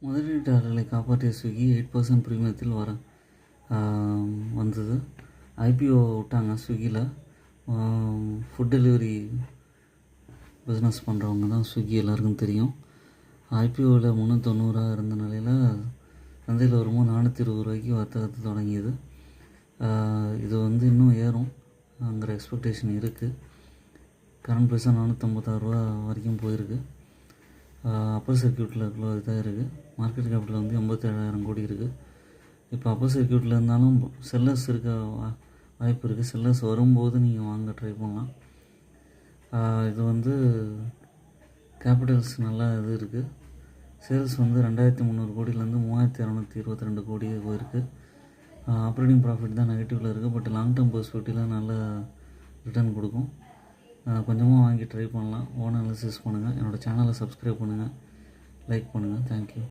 முதலீட்டாளர்களை காப்பாற்றிய ஸ்விக்கி 8% பிரீமியத்தில் வந்தது. ஐபிஓ விட்டாங்க ஸ்விக்கியில். ஃபுட் டெலிவரி பிஸ்னஸ் பண்ணுறவங்க தான் ஸ்விக்கி, எல்லாருக்கும் தெரியும். ஐபிஓவில் 390 இருந்த நிலையில் சந்தையில் வரும்போது 420 ரூபாய்க்கு வர்த்தகத்தை தொடங்கியது. இது இன்னும் ஏறும்ங்கிற எக்ஸ்பெக்டேஷன் இருக்குது. கரண்ட் ப்ரைஸாக 456 ரூபா வரைக்கும் போயிருக்கு. அப்பர் சர்க்கியூட்டில் இதாக இருக்குது. மார்க்கெட் கேபிட்டல் 87,000 கோடி இருக்குது. இப்போ அப்பர் சர்க்கியூட்டில் இருந்தாலும் செல்லர்ஸ் இருக்க வாய்ப்பு இருக்குது. செல்லர்ஸ் வரும்போது நீங்கள் வாங்க ட்ரை பண்ணலாம். இது கேபிட்டல்ஸ் நல்லா இருக்குது. சேல்ஸ் 2,300 கோடியிலேருந்து 3,222 கோடி போயிருக்கு. ஆப்ரேட்டிங் ப்ராஃபிட் தான் நெகட்டிவில் இருக்குது. பட் லாங் டேர்ம் பெர்ஸ்பெக்டிவில் நல்ல ரிட்டர்ன் கொடுக்கும். கொஞ்சமாக வாங்கி ட்ரை பண்ணலாம். ஓன் அனாலிசிஸ் பண்ணுங்கள். என்னோடய சேனலை சப்ஸ்கிரைப் பண்ணுங்கள், லைக் பண்ணுங்கள். தேங்க்யூ.